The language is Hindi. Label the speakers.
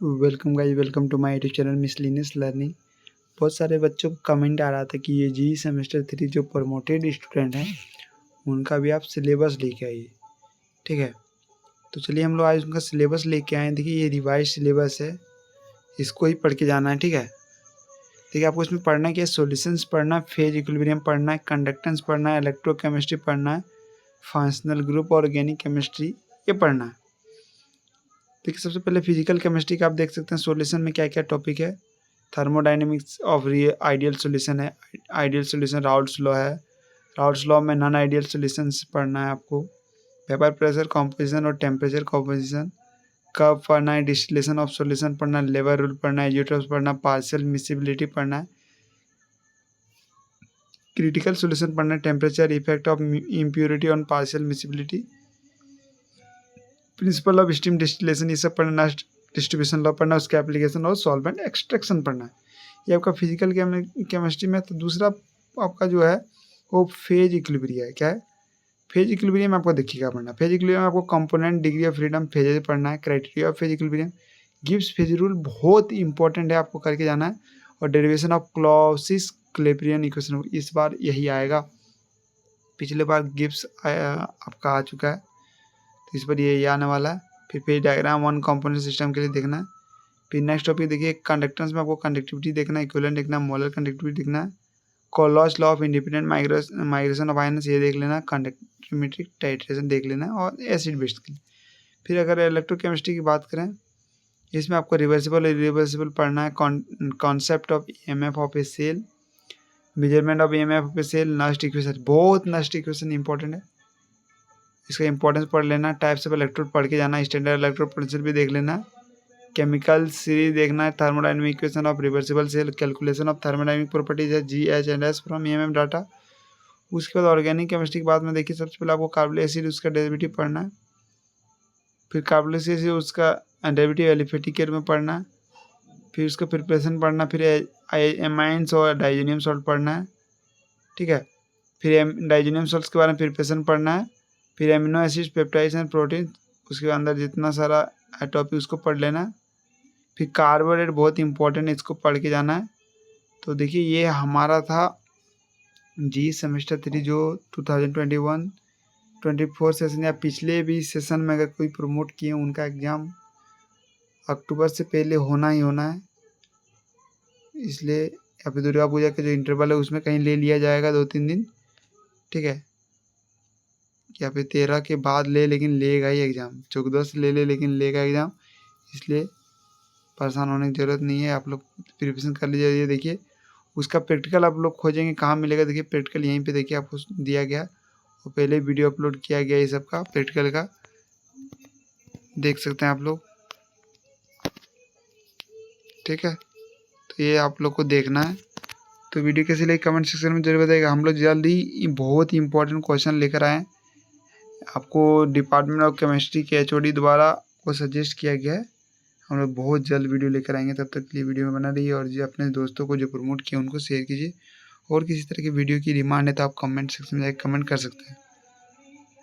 Speaker 1: Welcome guys, welcome to my YouTube channel miscellaneous learning. बहुत सारे बच्चों को कमेंट आ रहा था कि ये जी सेमेस्टर 3 जो प्रमोटेड स्टूडेंट हैं उनका भी आप सिलेबस लेके आइए। ठीक है, तो चलिए हम लोग आज उनका सिलेबस लेके आए हैं। देखिए ये रिवाइज सिलेबस है, इसको ही पढ़ के जाना है। ठीक है, देखिए आपको इसमें पढ़ना है कि सॉल्यूशंस पढ़ना है, फेज इक्विलिब्रियम पढ़ना है, कंडक्टेंस पढ़ना है, इलेक्ट्रोकेमिस्ट्री पढ़ना है, फंक्शनल ग्रुप, ऑर्गेनिक केमिस्ट्री ये पढ़ना है। देखिए सबसे पहले फिजिकल केमिस्ट्री का आप देख सकते हैं सॉल्यूशन में क्या क्या टॉपिक है। थर्मोडाइनमिक्स ऑफ आइडियल सॉल्यूशन है, आइडियल सॉल्यूशन राउल्ट्स लॉ है, राउल्ट्स लॉ में नॉन आइडियल सॉल्यूशंस पढ़ना है आपको। वेपर प्रेशर कॉम्पोजिशन और टेम्परेचर कॉम्पोजिशन कब पढ़ना है, डिस्टिलेशन ऑफ सॉल्यूशन पढ़ना है, लेवर रूल पढ़ना है, यूट्रप्स पढ़ना है, पार्शियल मिसिबिलिटी पढ़ना है, क्रिटिकल सॉल्यूशन पढ़ना है, temperature effect of impurity on partial miscibility, principle of steam distillation ये सब पढ़ना है, डिस्ट्रीब्यूशन लॉ पढ़ना है, उसके एप्लीकेशन और सॉल्वेंट एक्सट्रैक्शन पढ़ना है। ये आपका फिजिकल केमिस्ट्री में। तो दूसरा आपका जो है वो फेज इक्विलिब्रियम है। क्या है फेज इक्विलिब्रियम? आपको देखिएगा पढ़ना फेज इक्विलिब्रियम। आपको component, degree of freedom, phases पढ़ना है, criteria of phase equilibrium, Gibbs phase rule बहुत इंपॉर्टेंट है, आपको करके जाना है। और डेरिवेशन ऑफ क्लॉसिस क्लेपेरियन इक्वेशन इस बार यही आएगा। पिछले बार गिब्स आपका आ चुका है, तो इस पर ये आने वाला है। फिर page diagram one component system के लिए देखना है। फिर नेक्स्ट टॉपिक देखिए कंडक्टेंस में आपको कंडक्टिविटी देखना है, इक्विवेलेंट देखना है, मोलर कंडक्टिविटी देखना है, Kohlrausch law of independent migration of ions ये देख लेना, कंडक्टिमेट्रिक टाइट्रेशन देख लेना और एसिड बेस के लिए। फिर अगर इलेक्ट्रोकेमिस्ट्री की बात करें, इसमें आपको रिवर्सिबल और इरिवर्सिबल पढ़ना है, concept of EMF of a cell, measurement of EMF of a cell, Nernst equation, बहुत नस्ट इक्वेशन इंपॉर्टेंट है, इसका इंपॉर्टेंस पढ़ लेना। टाइप्स ऑफ इलेक्ट्रोड पढ़ के जाना, स्टैंडर्ड इलेक्ट्रोड पोटेंशियल भी देख लेना, केमिकल सीरीज देखना है, thermodynamic equation of reversible cell, calculation of thermodynamic properties है, G H and S from EMF data. उसके बाद ऑर्गेनिक केमिस्ट्री की बात में देखिए सबसे पहले आपको कार्बोनिक एसिड उसका डेरिवेटिव पढ़ना है। फिर कार्बोनिक एसिड उसका डेरिवेटिव एलिफेटिक केयर में पढ़ना है। फिर उसका प्रिपरेशन पढ़ना, फिर एमाइंस और डाइजेनियम सॉल्ट पढ़ना है। ठीक है, फिर डाइजेनियम सॉल्ट के बारे में प्रिपरेशन पढ़ना है। फिर amino acid, peptides and protein, उसके अंदर जितना सारा टॉपिक उसको पढ़ लेना है। फिर कार्बोहाइड्रेट बहुत इंपॉर्टेंट है, इसको पढ़ के जाना है। तो देखिए ये हमारा था जी सेमेस्टर 3 जो 2021-24 सेशन या पिछले भी सेशन में अगर कोई प्रमोट किए उनका एग्ज़ाम अक्टूबर से पहले होना ही होना है। इसलिए या फिर दुर्गा पूजा का जो इंटरवल है उसमें कहीं ले लिया जाएगा 2-3 दिन। ठीक है, या फिर 13 के बाद ले, लेकिन लेगा ही एग्ज़ाम। 14 से ले लेकिन लेगा एग्ज़ाम, इसलिए परेशान होने की ज़रूरत नहीं है। आप लोग प्रिपरेशन कर लीजिए। ये देखिए उसका प्रैक्टिकल आप लोग खोजेंगे कहाँ मिलेगा, देखिए प्रैक्टिकल यहीं पे देखिए आपको दिया गया और पहले वीडियो अपलोड किया गया ये सब का प्रैक्टिकल का, देख सकते हैं आप लोग। ठीक है, तो ये आप लोग को देखना है। तो वीडियो कैसे लगी कमेंट सेक्शन में जरूर बताइएगा। हम लोग जल्दी बहुत ही इंपॉर्टेंट क्वेश्चन लेकर आए, आपको डिपार्टमेंट ऑफ केमिस्ट्री के एचओडी द्वारा को सजेस्ट किया गया है। हम लोग बहुत जल्द वीडियो लेकर आएंगे, तब तक के लिए वीडियो में बना रहिए और जो अपने दोस्तों को जो प्रमोट किया उनको शेयर कीजिए। और किसी तरह की वीडियो की डिमांड है तो आप कमेंट सेक्शन में जाकर कमेंट कर सकते हैं।